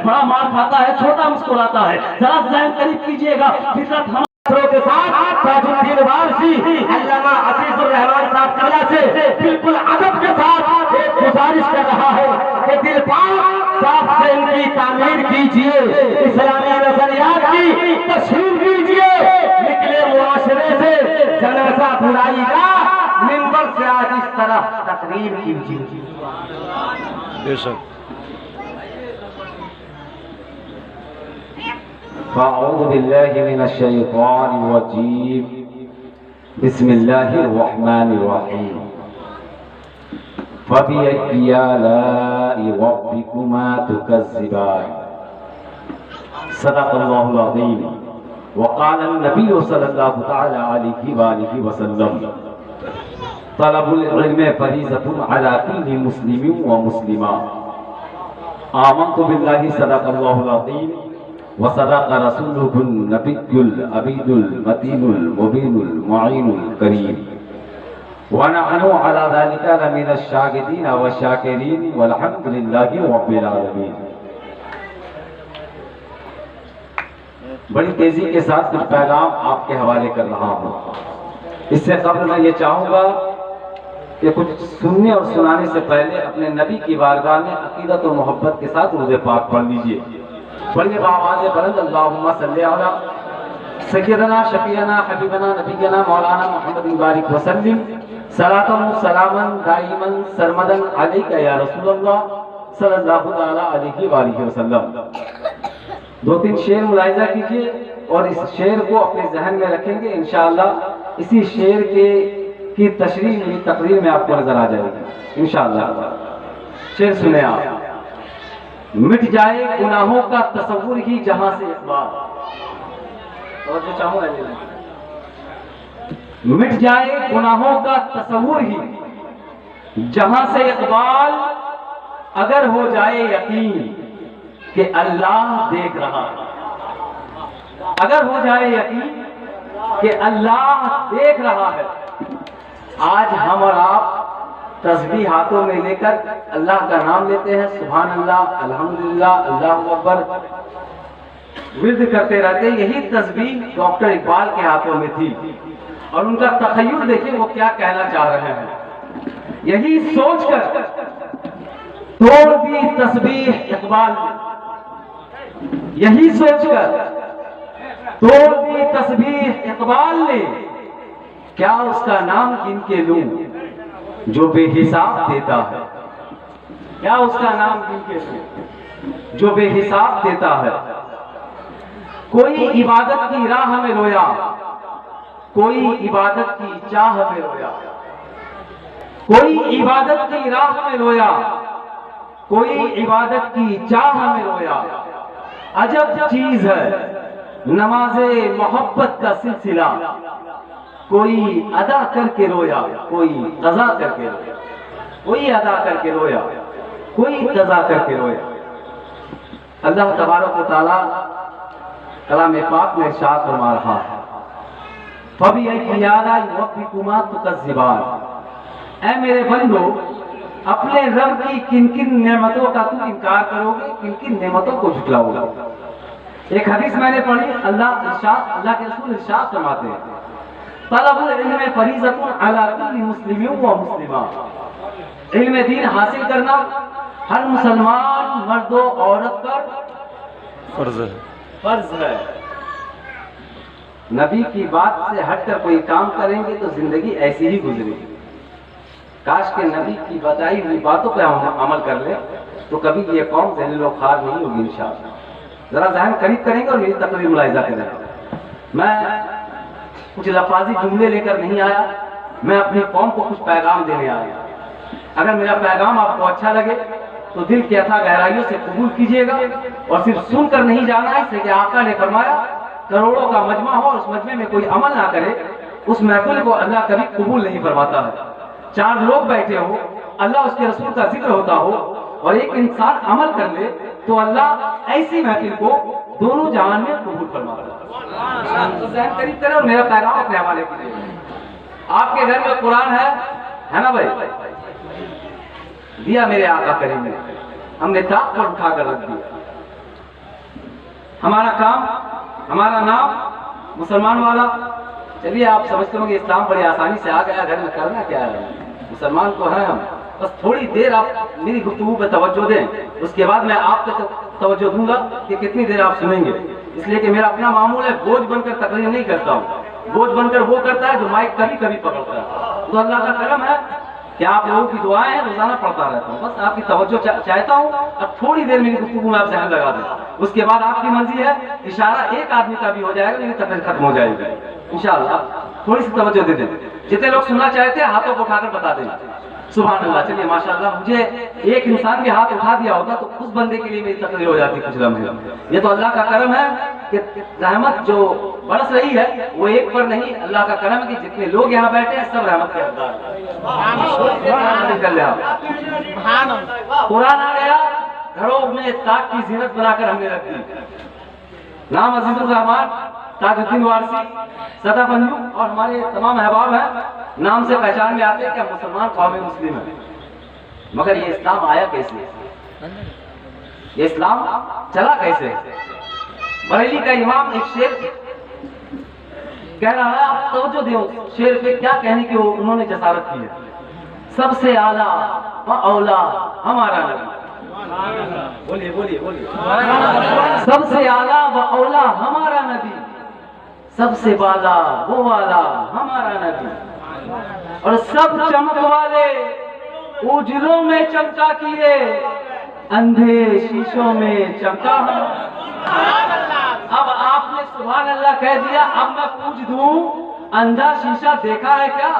بڑا مار کھاتا ہے، چھوٹا مسکراتا ہے. ذرا ذہن قریب کیجئے گا. فطرت ہمارے کے ساتھ تاج الدین وارثی علامہ عزیز الرحمان صاحب تعالیٰ سے بالکل ادب کے ساتھ ایک گزارش کر رہا ہے کہ دل پاک صاف سے ان کی تعمیر کیجئے، اسلامی نظریات کی تشہیر کیجئے. نکلے معاشرے سے جنازہ برائی کا، منبر سے آج اس طرح تقریر کیجئے. بے شک. فاعوذ باللہ من الشیطان الرجیم. بسم اللہ الرحمن الرحیم. فبأي آلاء ربكما تكذبان. صدق اللہ العظیم. وقال النبی صلی اللہ تعالی علیہ وآلہ وسلم: طلب العلم فریضۃ علی کل مسلم ومسلمہ. آمنت باللہ صدق اللہ العظیم وصدق رسولہ النبی العبید المتین المبین المعین الکریم. ونحن على ذلك لمن الشاهدين والشاکرین والحمد للہ رب العالمین. بڑی تیزی کے ساتھ کچھ پیغام آپ کے حوالے کر رہا ہوں. اس سے قبل میں یہ چاہوں گا کہ کچھ سننے اور سنانے سے پہلے اپنے نبی کی بارگاہ میں عقیدت و محبت کے ساتھ درود پاک پڑھ لیجئے. پڑھیے بآواز بلند: اللہم صلی علی سیدنا شفیعنا حبیبنا نبینا مولانا محمد بارک وسلم صلاۃ و سلاما دائما سرمدا علیک یا رسول اللہ صلی اللہ تعالی علیہ وآلہ وسلم. دو تین شعر ملاحظہ کیجئے اور اس شعر کو اپنے ذہن میں رکھیں گے. انشاءاللہ اسی شعر کی تشریح کی تقریر میں آپ کو نظر آ جائے گی انشاءاللہ. شعر سنیں آپ. مٹ جائے گناہوں کا تصور ہی جہاں سے اقبال. اور جو چاہوں گا مٹ جائے گناہوں کا تصور ہی جہاں سے اقبال. اگر ہو جائے یقین کہ اللہ دیکھ رہا ہے. اگر ہو جائے یقین کہ اللہ دیکھ رہا ہے. آج ہم اور آپ تسبیح ہاتھوں میں لے کر اللہ کا نام لیتے ہیں، سبحان اللہ، الحمدللہ، اللہ اکبر ورد کرتے رہتے. یہی تسبیح ڈاکٹر اقبال کے ہاتھوں میں تھی اور ان کا تخیل دیکھیں وہ کیا کہنا چاہ رہے ہیں. یہی سوچ کر توڑ دی تسبیح اقبال نے. یہی سوچ کر توڑ دی تسبیح اقبال نے. کیا اس کا نام گن کے لوں جو بے حساب دیتا ہے. کیا اس کا نام گن کے لوں جو بے حساب دیتا ہے. کوئی عبادت کی راہ میں رویا، کوئی عبادت کی چاہ میں رویا. کوئی عبادت کی راہ میں رویا، کوئی عبادت کی چاہ میں رویا. عجب چیز ہے نماز محبت کا سلسلہ. کوئی ادا کر کے رویا، کوئی قضا کر کے رویا. کوئی ادا کر کے رویا، کوئی قضا کر کے رویا. اللہ تبارک و تعالی کلام پاک میں ارشاد فرما رہا ہے: فَبِأَيِّ آلَاءِ رَبِّكُمَا تُكَذِّبَانِ. اے میرے بندو، اپنے رب کی کن کن نعمتوں کا تم انکار کرو گے، کن کن نعمتوں کو جھٹلاؤ گے. ایک حدیث میں نے پڑھی، اللہ کے رسول ارشاد فرماتے ہیں: طلب العلم فریضۃ علی کل مسلم و مسلمہ. علم دین حاصل کرنا ہر مسلمان مرد و عورت پر فرض ہے. نبی کی بات سے ہٹ کر کوئی کام کریں گے تو زندگی ایسی ہی گزرے گی. کاش کہ نبی کی بتائی ہوئی باتوں پہ ہم عمل کر لیں تو کبھی یہ قوم ذلیل و خوار نہیں ہوگی انشاءاللہ. ذرا ذہن قریب کریں گے اور میری تقریر ملاحظہ کریں. میں کچھ لفاظی جملے لے کر نہیں آیا، میں اپنی قوم کو کچھ پیغام دینے آیا. اگر میرا پیغام آپ کو اچھا لگے تو دل کی اتھا گہرائیوں سے قبول کیجئے گا اور صرف سن کر نہیں جانا ہے. اس لیے کہ آقا نے فرمایا کروڑوں کا مجمع ہو اور اس مجمع میں کوئی عمل نہ کرے، اس محفل کو اللہ کبھی قبول نہیں فرماتا ہے. 4 لوگ بیٹھے ہو، اللہ اس کے رسول کا ذکر ہوتا ہو اور ایک انسان عمل کر لے تو اللہ ایسی محفل کو دونوں جہان میں قبول فرماتا ہے. تو ذہن قریب کریں اور میرا پیغام اپنے حوالے کیجئے. آپ کے گھر میں قرآن ہے نا بھائی؟ دیا میرے آقا کریم نے، ہم نے طاق پر اٹھا کر رکھ دیا. ہمارا کام، ہمارا نام مسلمان والا. چلیے آپ سمجھتے ہوں کہ اسلام بڑی آسانی سے آ گیا، گھر میں کرنا کیا ہے، مسلمان تو ہیں ہم. بس تھوڑی دیر آپ میری گفتگو پہ توجہ دیں، اس کے بعد میں آپ پہ توجہ دوں گا کہ کتنی دیر آپ سنیں گے. اس لیے کہ میرا اپنا معمول ہے بوجھ بن کر تقریر نہیں کرتا ہوں. بوجھ بن کر وہ کرتا ہے جو مائک کبھی کبھی پکڑتا ہے. تو اللہ کا کرم ہے کہ آپ لوگوں کی دعائیں ہیں، روزانہ پڑھتا رہتا ہوں. بس آپ کی توجہ چاہتا ہوں. اب تھوڑی دیر میری گفتگو میں آپ ذہن لگا دیں، اس کے بعد آپ کی مرضی ہے، اشارہ ایک آدمی کا بھی ہو جائے گا، میری تقریر ختم ہو جائے گی انشاءاللہ. تھوڑی سی توجہ دے دیں. جتنے لوگ سننا چاہتے ہیں ہاتھوں کو اٹھا کر بتا دیں. سبحان اللہ. چلیے ماشاءاللہ، مجھے ایک انسان بھی ہاتھ اٹھا دیا ہوتا تو اس بندے کے لیے میری تقریر ہو جاتی کچھ لمحے. یہ تو اللہ کا کرم ہے کہ رحمت جو برس رہی ہے وہ ایک پر نہیں، اللہ کا کرم ہے کہ جتنے لوگ یہاں بیٹھے ہیں سب رحمت کے حقدار ہیں. قرآن آ گیا، گھروں میں تاج کی زینت بنا کر ہم نے رکھ دی. نام عزیز الرحمان تاج الدین وارثی سدا بنجو اور ہمارے تمام احباب ہیں، نام سے پہچان میں آتے ہیں کہ ہم مسلمان قوم مسلم ہیں. مگر یہ اسلام آیا کیسے، یہ اسلام چلا کیسے؟ بریلی کا امام ایک شعر کہہ رہا ہے، آپ توجہ دیو شعر پہ کیا کہنے کی انہوں نے جسارت کی ہے. سب سے اعلیٰ و اولا ہمارا نبی. بولیے بولیے بولیے. سب سے اعلیٰ و اولا ہمارا نبی، سب سے بالا وہ والا ہمارا نبی، اور سب چمک والے اجلوں میں چمکا کیے، اندھے شیشوں میں چمکا. اب آپ نے سبحان اللہ کہہ دیا، اب میں پوچھ دوں اندھا شیشہ دیکھا ہے کیا؟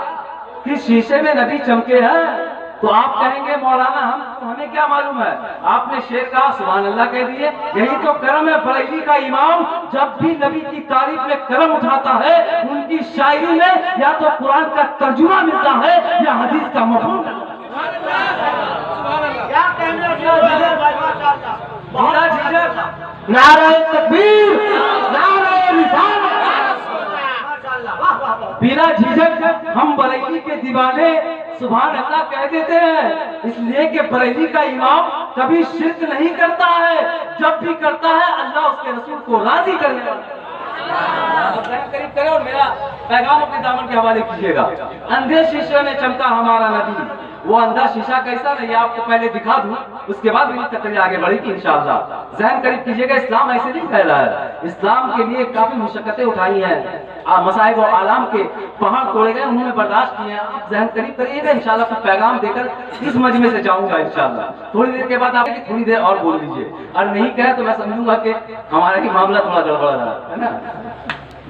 کس شیشے میں نبی چمکے ہیں؟ تو آپ کہیں گے مولانا ہمیں کیا معلوم ہے. آپ نے شعر کہا، سبحان اللہ کہہ دیے. یہی تو کرم ہے. بریلی کا امام جب بھی نبی کی تعریف میں کرم اٹھاتا ہے، ان کی شاعری میں یا تو قرآن کا ترجمہ ملتا ہے یا حدیث کا مفہوم. نعرہ تکبیر، نعرہ رسالت. بلا جھجک ہم بریلی کے دیوانے سبحان اللہ کہہ دیتے ہیں، اس لیے کہ بریلی کا امام کبھی شرک نہیں کرتا ہے. جب بھی کرتا ہے اللہ اس کے رسول کو راضی کرنے والا. قریب کرے اور میرا پیغام اپنے دامن کے حوالے کیجیے گا. اندھے شیشے میں چمکا ہمارا نبی. وہ اندھا شیشہ کیسا ہے یہ آپ کو پہلے دکھا دوں، اس کے بعد میری تقریر آگے بڑھے گی انشاءاللہ. ذہن قریب کیجیے گا، اسلام ایسے نہیں پھیلا ہے. اسلام کے لیے کافی مشقتیں اٹھائی ہیں، مصائب و آلام کے پہاڑ توڑے گئے، انہوں نے برداشت کیے ہیں. آپ ذہن قریب کریے گا انشاءاللہ. کچھ پیغام دے کر اس مجمع سے جاؤں گا انشاءاللہ. تھوڑی دیر کے بعد آپ تھوڑی دیر اور بول دیجیے، اور نہیں کہے تو میں سمجھوں گا کہ ہمارا ہی معاملہ تھوڑا گڑبڑ رہا ہے نا.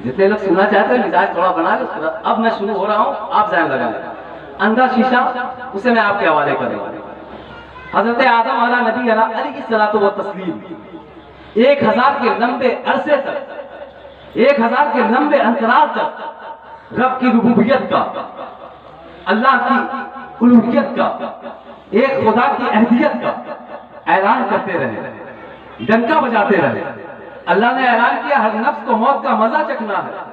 جتنے لوگ سننا چاہتے ہیں مزاج تھوڑا بنا لو. اب میں شروع ہو رہا ہوں، آپ ذہن لگائیں. اندھا شیشہ اسے میں آپ کے حوالے کروں. حضرت آدم علیہ نبی علیہ الصلوۃ والتسلیم 1000 کے لمبے عرصے تک، 1000 کے لمبے انترال تک رب کی ربوبیت کا، اللہ کی الوہیت کا، ایک خدا کی احدیت کا اعلان کرتے رہے، ڈنکا بجاتے رہے. اللہ نے اعلان کیا ہر نفس کو موت کا مزہ چکھنا ہے.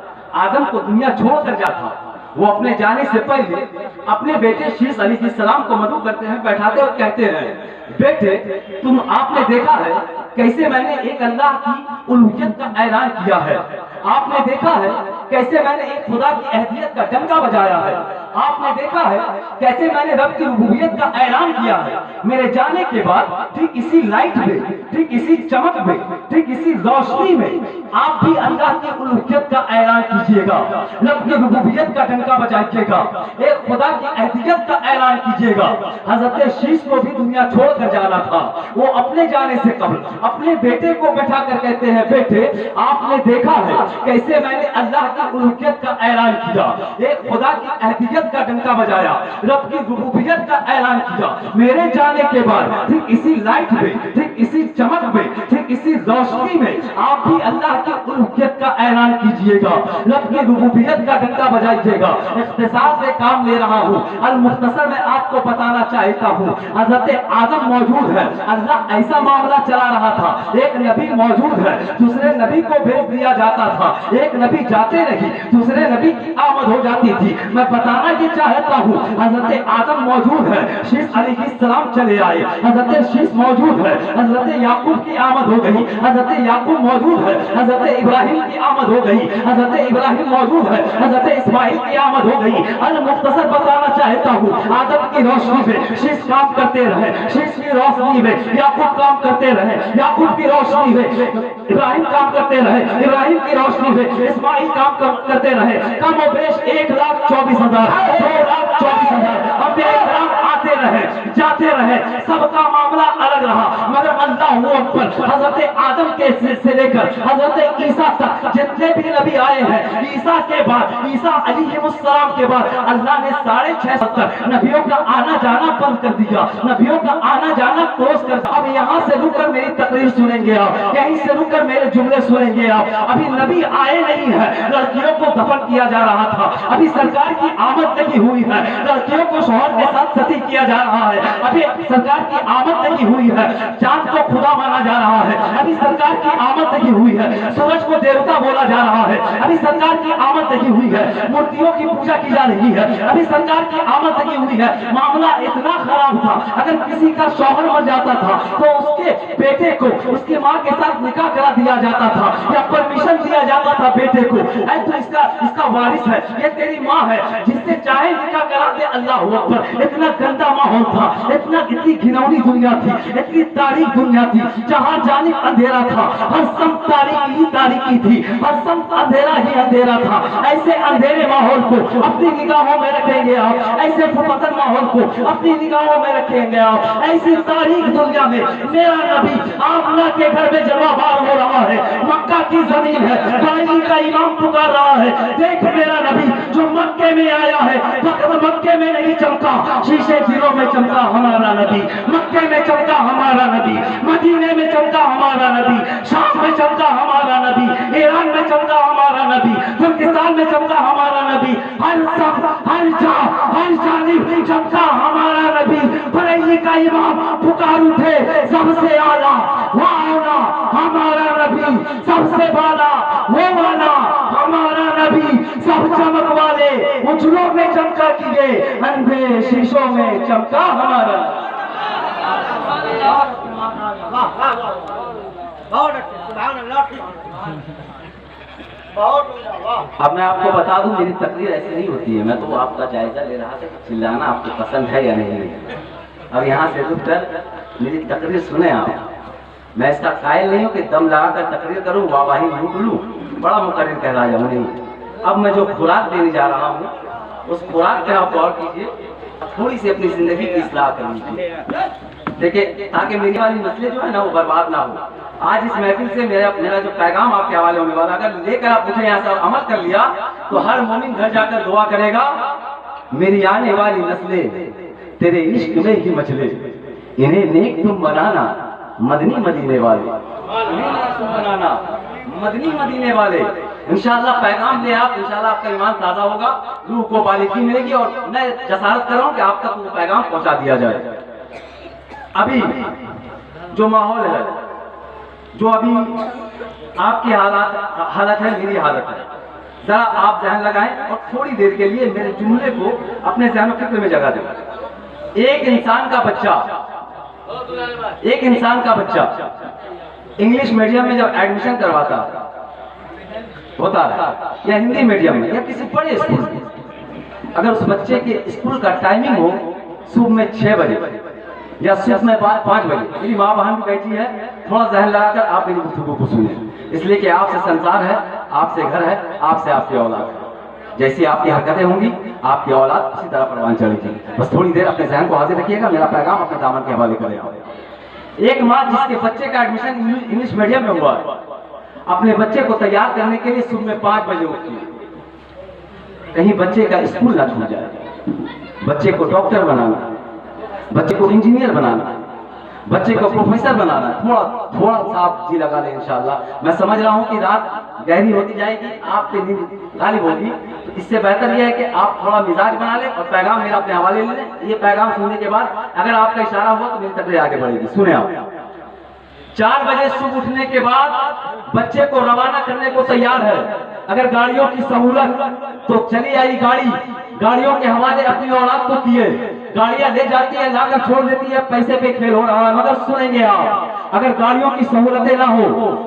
آدم کو دنیا چھوڑ کر جاتا، وہ اپنے جانے سے پہلے اپنے بیٹے شیس علیہ السلام کو مدعو کرتے ہیں، بیٹھاتے اور کہتے ہیں، بیٹے تم آپ نے دیکھا ہے کیسے میں نے ایک اللہ کی الوہیت کا اعلان کیا ہے، آپ نے دیکھا ہے کیسے میں نے ایک خدا کی احدیت کا ڈنکا بجایا ہے، آپ نے دیکھا ہے کیسے میں نے رب کی ربوبیت کا اعلان کیا ہے. میرے جانے کے بعد ٹھیک اسی لائٹ میں، ٹھیک اسی چمک میں، ٹھیک اسی روشنی میں آپ بھی اللہ کی الوہیت کا اعلان کیجیے گا، رب کی ربوبیت کا ڈنکا بجائیے گا، ایک خدا کی احدیت کا اعلان کیجیے گا. حضرت شیش کو بھی دنیا چھوڑ کر جانا تھا، وہ اپنے جانے سے قبل اپنے بیٹے کو بٹھا کر کہتے ہیں، بیٹے آپ نے دیکھا ہے کیسے میں نے اللہ کی الوہیت کا اعلان کیا، ایک خدا کی احدیت کا ڈنکا بجایا، رب کی ربوبیت کا اعلان کیا. میرے جانے کے بعد ٹھیک اسی لائٹ میں، ٹھیک اسی چمک میں، ٹھیک اسی روشنی میں آپ بھی اللہ کی الوہیت کا اعلان کیجئے گا، رب کی ربوبیت کا ڈنکا بجائیے گا. اختصار سے کام لے رہا ہوں، المختصر میں آپ کو بتانا چاہتا ہوں. حضرت آدم موجود ہے، اللہ ایسا معاملہ چلا رہا تھا، ایک نبی موجود ہے، دوسرے نبی کو بھیج دیا جاتا تھا، ایک نبی جاتے نہیں دوسرے نبی کی آمد ہو جاتی تھی. میں بتانا یہ چاہتا ہوں، حضرت آدم موجود ہے، شیس علیہ السلام چلے آئے، حضرت شیس موجود ہے، حضرت یعقوب کی آمد ہو गई, हजरत याकूब मौजूद है, हजरत इब्राहिम की आमद हो गई, हजरत इब्राहिम मौजूद है, हजरत इस्माइल की आमद हो गई। अल मुख्तसर बताना चाहता हूँ, आदम की रोशनी में शीश काम करते रहे, शीश की रोशनी में याकूब काम करते रहे, याकूब की रोशनी में इब्राहिम काम करते रहे, इब्राहिम की रोशनी में इस्माइल काम करते रहे। कम और बेश 1,24,000 2,24,000 अंबिया इकराम आते रहे, जाते रहे, सबका मामला अलग रहा, मगर अल्लाह अकबर, हजरत आदम के से लेकर हजरत ईसा तक जितने भी नबी आए हैं, ईसा के बाद, ईसा अलैहिस्सलाम के बाद अल्लाह ने 650 नबियों का आना जाना बंद कर दिया, नबियों का आना जाना क्लोज कर दिया। अब यहाँ से रुककर मेरी तकरीर सुनेंगे आप, यहीं से रुककर मेरे जुमले सुनेंगे आप। अभी नबी आए नहीं है, लड़कियों को दफन किया जा रहा था, अभी सरकार की आमद नहीं हुई है, लड़कियों को शौहर के साथ सती किया जा रहा है, अभी सरकार की आमद नहीं हुई है, चांद को खुदा माना जा रहा है, अभी सरकार की आमद नहीं हुई है, सूरज को देवता बोला जा रहा है, अभी सरकार की आमद नहीं हुई है, मूर्तियों की पूजा की जा रही है, अभी सरकार की आमद नहीं हुई है। मामला इतना खराब था, अगर किसी का शौहर मर जाता था तो उसके बेटे को उसकी माँ के साथ निकाह करा दिया जाता था, या परमिशन दिया जाता था बेटे को, ऐ तो इसका वारिस है, ये तेरी माँ है, जिससे चाहे निकाह करा दे। अल्लाह अकबर, इतना गंदा माहौल था, इतनी घिनौनी दुनिया थी, इतनी तारीख दुनिया थी, जहाँ जानिब अंधेरा था, हर सम तारीकी ही तारीकी थी, हर सम अंधेरा ही अंधेरा था। ऐसे अंधेरे माहौल को अपनी निगाहों में रखेंगे आप, ऐसे फुपतन माहौल को अपनी निगाहों में रखेंगे आप। ऐसी तारीख दुनिया में मेरा नबी आमना के घर में जवाबार हो रहा है, मक्का की जमीन है, पानी का इमाम पुकार रहा है, देख मेरा नबी जो मक्के में आया है, फकत मक्के में नहीं चमका, शीशे दिलों में चमका हमारा नबी, मक्के में चमका हमारा नबी, मदीने में चमका हमारा नबी, शाम में चमका हमारा नबी, ईरान में चमका हमारा नबी, तुर्किस्तान में चमका हमारा नबी, हर जानिब चमका हमारा नबी। बरेली का इमाम पुकार उठे, सबसे आला वो आला हमारा नबी, सबसे बाला वो वाला हमारा नबी, सब चमक वाले उजलों में चमका किए, अंधे शीशों में चमका हमारा। अब मैं आपको बता दूं, मेरी तकरीर ऐसी नहीं होती है, मैं तो आपका जायजा ले रहा था कि चिल्लाना आपको पसंद है या नहीं। अब यहाँ से रुक कर मेरी तकरीर सुने आप। मैं इसका कायल नहीं हूँ कि दम लगाकर तकरीर करूँ, वाहवाही लूट लूँ, बड़ा मुकर्रिर कहला जाऊँ, नहीं। अब मैं जो खुराक देने जा रहा हूँ, उस खुराक पे आप गौर कीजिए, थोड़ी सी अपनी जिंदगी की इस्लाह कर लीजिए, देखिए, ताकि मेरी वाली नस्लें जो है ना वो बर्बाद ना हो। आज इस महफिल से मेरा जो पैगाम आपके हवाले होने वाला, अगर लेकर आप मुझे यहाँ से अमल कर लिया तो हर मोमिन घर जाकर दुआ करेगा, मेरी आने वाली नस्लें तेरे इश्क में ही मचले, इन्हें नेक तुम बनाना मदनी मदीने वाले, बनाना मदनी मदीने वाले। इंशाअल्लाह पैगाम ले आप, इंशाअल्लाह आपका ईमान ताज़ा होगा, रूह को बालिकी मिलेगी, और मैं जसारत कर रहा हूँ कि आप तक वो पैगाम पहुँचा दिया जाए। अभी जो माहौल है, जो अभी आपकी हालत है, मेरी हालत है, जरा आप ध्यान लगाएं और थोड़ी देर के लिए मेरे जुमले को अपने ज़हन फिक्र में जगह दें। एक इंसान का बच्चा इंग्लिश मीडियम में जब एडमिशन करवाता होता है, या हिंदी मीडियम में, या किसी बड़े स्कूल में, अगर उस बच्चे के स्कूल का टाइमिंग हो सुबह में 6 बजे या सुबह में 5 बजे, मेरी माँ बहन भी बैठी है, थोड़ा ज़हन लगाकर आप मेरी गुफ्तगू को सुनिए, इसलिए कि आपसे संसार है, आपसे घर है, आपसे आपकी औलाद है। जैसी आपकी हरकतें होंगी, आपकी औलाद उसी तरह परवान चढ़ेगी। बस थोड़ी देर अपने ज़हन को हाजिर रखिएगा, मेरा पैगाम अपने दामन के हवाले करें। एक माँ जिसके बच्चे का एडमिशन इंग्लिश मीडियम में हुआ, अपने बच्चे को तैयार करने के लिए सुबह में 5 बजे उठती है, कहीं बच्चे का स्कूल ना छूट जाए, बच्चे को डॉक्टर बनाना, बच्चे को इंजीनियर बनाना, बच्चे को प्रोफेसर बनाना, थोड़ा सा आप जी लगा लें इंशाअल्लाह। मैं समझ रहा हूँ कि रात गहरी होती जाएगी, आप पे नींद गालिब होगी, तो इससे बेहतर यह है कि आप थोड़ा मिजाज बना लें और पैगाम मेरा अपने हवाले ले लें। ये पैगाम सुनने के बाद अगर आपका इशारा हुआ तो मेरी तकरीर आगे बढ़ेगी। सुने आप, 4 बजे सुबह उठने के बाद बच्चे को रवाना करने को तैयार है। अगर गाड़ियों की सहूलत तो चली आई गाड़ी, गाड़ियों के हवाले अपनी औलाद को किए, गाड़ियां ले जाती है, लाकर छोड़ देती है, पैसे पे खेल हो रहा है। मगर सुनेंगे आप, अगर गाड़ियों की सहूलतें ना हो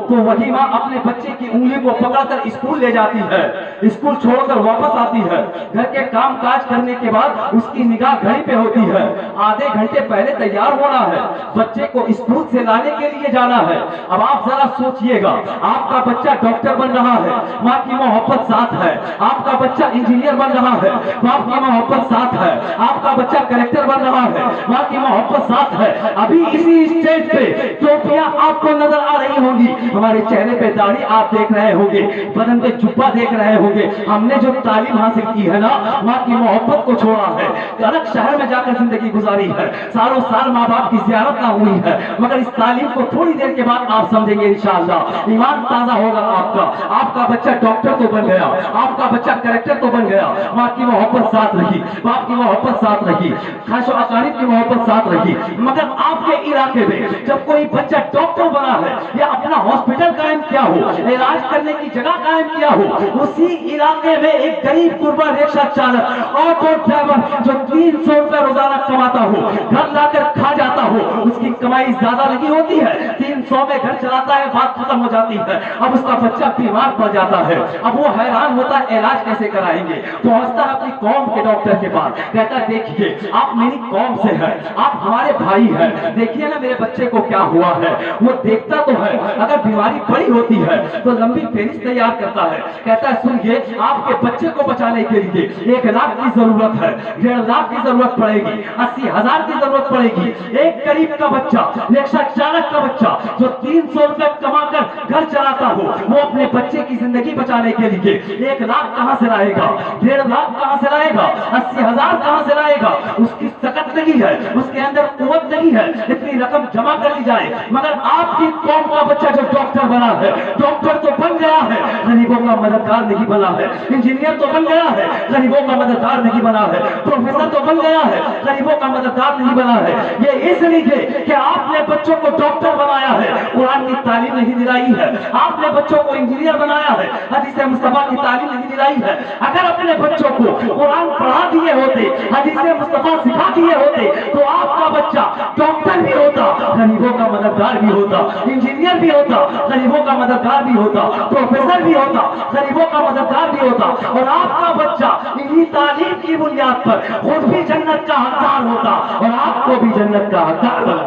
तो वही माँ अपने बच्चे की उंगली को पकड़कर स्कूल ले जाती है, स्कूल छोड़कर वापस आती है। घर के काम काज करने के बाद उसकी निगाह घड़ी पे होती है, आधे घंटे पहले तैयार होना है, बच्चे को स्कूल से लाने के लिए जाना है। अब आप जरा सोचिएगा, आपका बच्चा डॉक्टर बन रहा है, माँ की मोहब्बत साथ है, आपका बच्चा इंजीनियर बन रहा है, बाप की मोहब्बत साथ है, आपका बच्चा कलेक्टर बन रहा है, माँ की मोहब्बत साथ है। अभी इसी स्टेज पे टोपियां आपको नजर आ रही होंगी, हमारे चेहरे पे दाढ़ी आप देख रहे होंगे, बदन पे जुब्बा देख रहे होंगे। हमने जो तालीम हासिल की है ना, माँ की मोहब्बत को छोड़ा है, अलग शहर में जाकर जिंदगी गुजारी है, सालों साल माँ बाप की ज़ियारत ना हुई है, मगर इस तालीम को थोड़ी देर के बाद आप समझेंगे इंशाअल्लाह, ईमान ताज़ा होगा आपका। आपका बच्चा डॉक्टर तो बन गया, आपका बच्चा कलेक्टर तो बन गया, माँ की मोहब्बत साथ रही, बाप की मोहब्बत साथ रही, खास अकारीब की मोहब्बत साथ रही। मगर आपके इलाके में जब कोई बच्चा डॉक्टर बना है या अपना हॉस्पिटल कायम किया हो, इलाज करने की जगह कायम किया हो, उसी इलाके में एक गरीब गुरबा रिक्शा चालक, ऑटो ड्राइवर जो 300 रुपए रोजाना कमाता हो, घर लाकर खा जाता हो, उसकी कमाई ज्यादा नहीं होती है, 300 में घर चलाता है, बात खत्म हो जाती है। अब उसका बच्चा बीमार पड़ जाता है, अब वो हैरान होता है इलाज कैसे कराएंगे, पहुंचता है अपनी कौम के डॉक्टर के पास, कहता है देखिए आप मेरी कौम से हैं, आप हमारे भाई हैं, देखिए ना मेरे बच्चे को क्या हुआ है। वो देखता तो है, अगर बीमारी बड़ी होती है तो लंबी फेरिस्त तैयार करता है, कहता है सुनिए आपके बच्चे को बचाने के लिए 1 लाख की जरूरत है, 1.5 लाख की जरूरत पड़ेगी, 80,000 की जरूरत पड़ेगी। एक गरीब का बच्चा, रिक्शा चालक का बच्चा जो 300 रुपए कमाकर घर चलाता हो, वो अपने बच्चे की जिंदगी बचाने के लिए 1 लाख कहां से लाएगा, 1.5 लाख कहां से लाएगा, 80,000 कहां से लाएगा। उसकी सकत नहीं है, उसके अंदर कुव्वत नहीं है, इतनी रकम जमा कर ली जाए। मगर आपकी कौम का बच्चा जो डॉक्टर बना है, डॉक्टर तो बन गया है, गरीबों का मददगार नहीं बना है, इंजीनियर तो बन गया है, गरीबों का मददगार नहीं बना है, प्रोफेसर तो बन गया है, गरीबों का मददगार नहीं बना है। ये इसलिए कि आपने बच्चों को डॉक्टर बनाया है, कुरान की तालीम नहीं दिलाई है, आपने बच्चों को इंजीनियर बनाया है, हदीस मुस्तफा की तालीम नहीं दिलाई है। अगर अपने बच्चों को कुरान पढ़ा दिए होते, हदीस मुस्तफा सिखा दिए होते, तो आपका बच्चा डॉक्टर भी होता, गरीबों का मददगार भी होता, इंजीनियर भी होता, गरीबों का मददगार भी होता, प्रोफेसर भी होता, गरीबों का मददगार भी होता, और आपका बच्चा इन्हीं तालीम की बुनियाद पर खुद भी जन्नत का हकदार होता और आपको भी जन्नत का हकदार बना।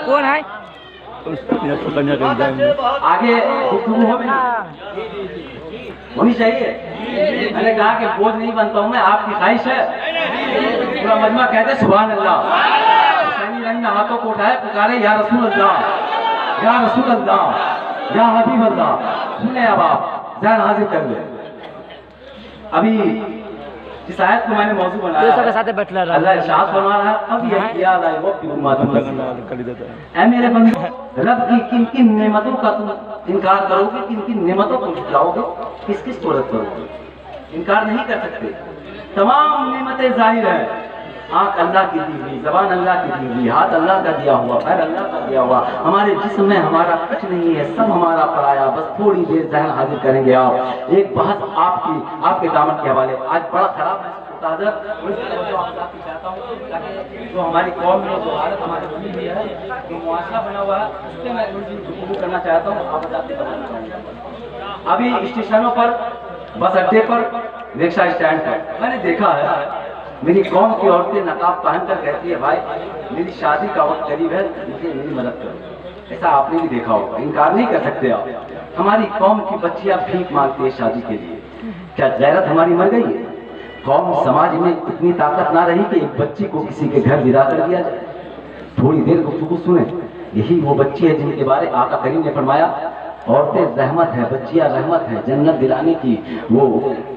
कौन है? आगे गुफ्तगू होनी चाहिए। मैंने कहा कि बोझ नहीं बनता हूं मैं, आपकी ख्वाहिश है। पूरा मजमा कहते सुभान अल्लाह, हुसैनी रंग में हाथों को उठाए, पुकारे या रसूल अल्लाह, या रसूल अल्लाह, या हबीब अल्लाह। सुने अब आप ज़हन हाजिर कर ले। अभी इस आयत को मैंने मौजू बनाया, अल्लाह इरशाद फरमा रहा है, अब ये याद आए वक्त की मातम ऐ मेरे बंदो, रब की किन किन नेमतों का तुम इनकार करोगे, किन किन नेमतों को झुठलाओगे, किस किस सूरत करोगे? इनकार नहीं कर सकते। तमाम नेमतें जाहिर है, आँख अल्लाह की दी हुई, जबान अल्लाह की दी हुई, हाथ अल्लाह का दिया हुआ, पैर अल्लाह का दिया हुआ, हमारे जिस्म में हमारा कुछ नहीं है, सब हमारा पराया। बस थोड़ी देर ज़हन हाजिर करेंगे आप। एक बहस आपके दामन के हवाले, आज बड़ा खराब महसूस होता है, जो हमारी कौम में जो हालत हमारी बनी हुई है, जो मुआशरा बना हुआ है, उस पर मैं थोड़ी सी गुफ्तगू करना चाहता हूँ। आप बताते हैं अभी स्टेशनों पर, बस अड्डे पर, रिक्शा स्टैंड पर मैंने देखा है, मेरी कौम की औरतें नकाब पहनकर कहती है भाई मेरी शादी का वक्त करीब है, मुझे मेरी मदद करो। ऐसा आपने भी देखा होगा, इनकार नहीं कर सकते आप। हमारी कौम की बच्चियां भीख मांगती है शादी के लिए। क्या गैरत हमारी मर गई है? कौम समाज में इतनी ताकत ना रही कि एक बच्ची को किसी के घर विदा कर दिया जाए? थोड़ी देर गुफ्तगू सुने। यही वो बच्ची है जिनके बारे आका करीम ने फरमाया, औरतें रहमत है, बच्चियां रहमत है, जन्नत दिलाने की वो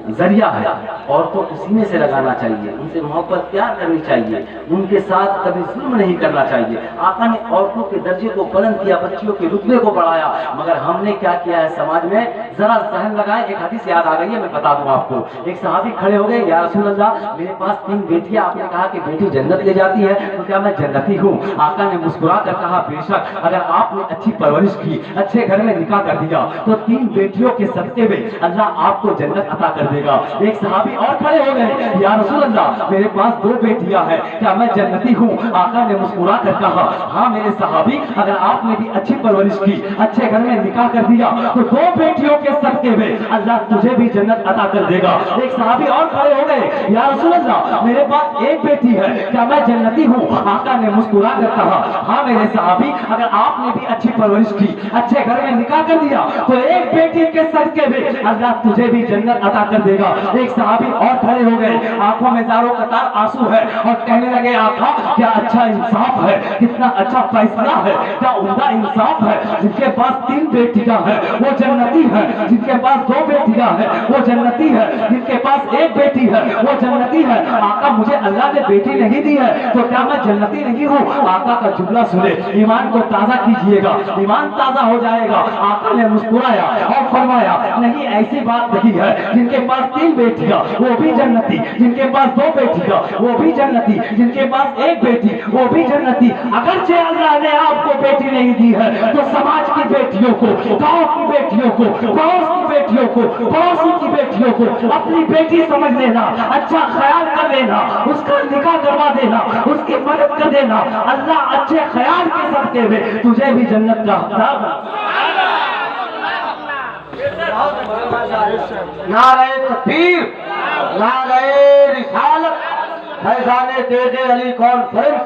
जरिया है। औरतों को सीने से लगाना चाहिए, उनसे मोहब्बत प्यार करनी चाहिए, उनके साथ कभी जुल्म नहीं करना चाहिए। आका ने औरतों के दर्जे को बुलंद किया, बच्चियों के रुतबे को बढ़ाया, मगर हमने क्या किया है समाज में? जरा जहन लगाएं, एक हदीस याद आ गई है, मैं बता दूं आपको। एक सहाबी खड़े हो गए, या रसूल अल्लाह मेरे पास 3 बेटियां, आपने कहा कि बेटी जन्नत ले जाती है, तो क्या मैं जन्नती हूँ? आका ने मुस्कुरा कर कहा बेशक, अगर आपने अच्छी परवरिश की, अच्छे घर में निकाह कर दिया, तो 3 बेटियों के सदके में अल्लाह आपको जन्नत अता कर देगा। एक सहाबी और खड़े हो गए, या रसूल अल्लाह मेरे पास 2 बेटियां हैं, क्या मैं जन्नती हूँ? आका ने मुस्कुरा कर कहा हाँ मेरे सहाबी, अगर आपने भी अच्छी परवरिश की, अच्छे घर में निकाह कर दिया, तो 2 बेटियों के सदके में अल्लाह तुझे भी जन्नत अता कर देगा। एक सहाबी और खड़े हो गए, या रसूल अल्लाह मेरे पास 1 बेटी है, क्या मैं जन्नती हूँ? आका ने मुस्कुरा कर कहा हाँ मेरे सहाबी, अगर आपने भी अच्छी परवरिश की, अच्छे घर में निकाह कर दिया, तो 1 बेटी के सदके में अल्लाह तुझे भी जन्नत अता कर देगा। एक सहाबी और खड़े हो गए, आंखों में ज़ारों कतार आंसू है, और कहने लगे आका क्या अच्छा इंसाफ है, कितना अच्छा फैसला है, क्या उम्दा इंसाफ है। जिनके पास 3 बेटियां हैं वो जन्नती है, जिनके पास 2 बेटियां हैं वो जन्नती है, जिनके पास 1 बेटी है वो जन्नती है। आका मुझे अल्लाह ने बेटी नहीं दी है, तो क्या मैं जन्नती नहीं हूँ? आका का जुमला सुने, ईमान को ताज़ा कीजिएगा, ईमान ताज़ा हो जाएगा। आका ने मुस्कुराया और फरमाया नहीं, ऐसी बात नहीं है, जिनके पास 3 बेटियां वो भी जन्नती, जिनके पास 2 बेटियां वो भी जन्नती, जिनके पास 1 बेटी वो भी जन्नती। अगरचे अल्लाह ने आपको बेटी नहीं दी है, तो समाज की बेटियों को, गांव की बेटियों को, पड़ोस की बेटियों को, पड़ोसी की बेटियों को अपनी बेटी समझ लेना, अच्छा ख्याल कर लेना, उसका निकाह करवा देना, उसकी मदद कर देना। अल्लाह अच्छे ख्याल के सदके में तुझे भी जन्नत का हकदार बना। नारे तकबीर, नारे रिसालत, फैजाने तेजे अली कॉन्फ्रेंस,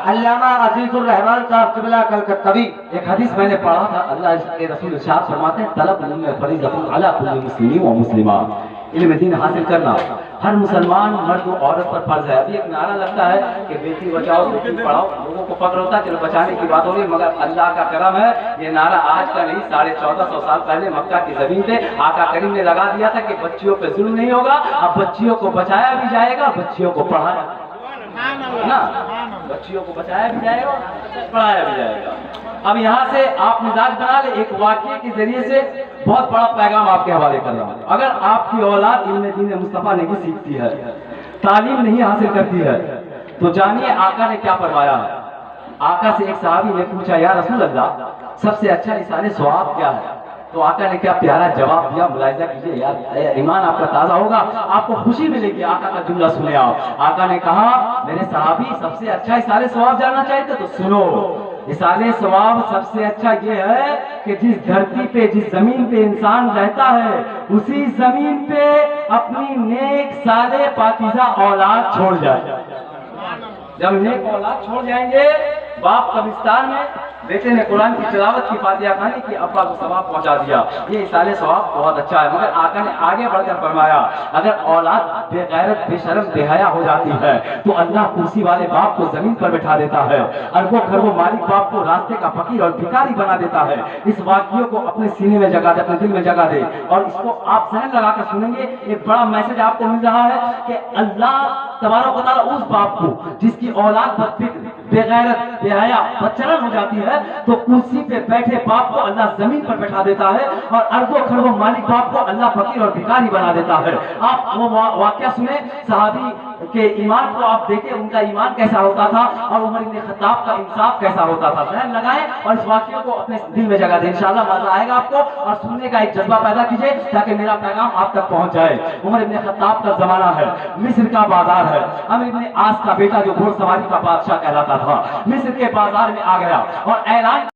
अल्लामा अजीजुर रहमान साहब किबला कलकत्तावी। एक हदीस मैंने पढ़ा था, अल्लाह के रसूल इरशाद फरमाते हैं तलब इल्म फरीज़तुन अला कुल्ली मुस्लिम व मुस्लिमा, इल्म दीन हासिल करना हर मुसलमान मर्द और औरत पर फर्ज है। अभी एक नारा लगता है कि बेटी बचाओ बेटी पढ़ाओ, लोगों को फक्र होता है चलो बचाने की बात हो रही है, मगर अल्लाह का करम है ये नारा आज का नहीं, 1450 साल पहले मक्का की जमीन पे आका करीम ने लगा दिया था कि बच्चियों पे जुल्म नहीं होगा। अब बच्चियों को बचाया भी जाएगा, बच्चियों को पढ़ाया ना, बच्चियों को बचाया भी जाएगा, पढ़ाया भी जाएगा। अब यहाँ से आप मिजाज बना ले, एक वाक्य के जरिए से बहुत बड़ा पैगाम आपके हवाले कर रहा हूँ। अगर आपकी औलाद इल्म दीन मुस्तफा नहीं सीखती है, तालीम नहीं हासिल करती है, तो जानिए आका ने क्या फरमाया है। आका से एक सहाबी ने पूछा या रसूल अल्लाह सबसे अच्छा इसाले सवाब क्या है? तो आका ने क्या प्यारा जवाब दिया, मुलाहिजा कीजिए यार, ईमान आपका ताज़ा होगा, आपको खुशी मिलेगी। आका का जुमला सुने आप। आका ने कहा मेरे सहाबी सबसे अच्छा इसाले सवाब जानना चाहते तो सुनो, इसाले सवाब सबसे अच्छा ये है कि जिस धरती पे, जिस जमीन पे इंसान रहता है, उसी जमीन पे अपनी नेक साले पाकीज़ा औलाद छोड़ जाए। जब नेक औलाद छोड़ जाएंगे, बाप कब्रिस्तान में, बेटे ने कुरान की तिलावत की, फातिहा खानी की, अब्बा को सवाब पहुंचा दिया, ये इसाले सवाब बहुत अच्छा है। मगर आका ने आगे बढ़कर फरमाया अगर औलाद बेगैरत बेशर्म बेहया हो जाती है तो अल्लाह कुर्सी वाले बाप को जमीन पर बैठा देता है, अरबों खरबों मालिक बाप को रास्ते का फकीर और भिखारी बना देता है। इस वाक्यों को अपने सीने में जगह दे, अपने दिल में जगह दे, और इसको आप जहन लगा कर सुनेंगे। एक बड़ा मैसेज आपको मिल रहा है कि अल्लाह तबारक व तआला उस बाप को जिसकी औलाद बदफिक्र, बेगैरत, बेहया, बदचलन हो जाती है, तो कुर्सी पे बैठे बाप को अल्लाह जमीन पर बैठा देता है, और अरबों खरबों मालिक बाप को अल्लाह फकीर और भिखारी बना देता है। आप वो वाकया सुने, सहाबी के ईमान को आप देखें, उनका ईमान कैसा होता था और उमर इब्न खत्ताब का इंसाफ कैसा होता था। जहन लगाएं और इस वाकये को अपने दिल में जगह दें, इंशाअल्लाह मजा आएगा आपको, और सुनने का एक जज्बा पैदा कीजिए ताकि मेरा पैगाम आप तक पहुंच जाए। उमर इब्न खत्ताब का जमाना है, मिस्र का बाजार है, अमर इब्न आस का बेटा जो घोड़सवारी का बादशाह कहलाता था, मिस्र के बाजार में आ गया और ऐलान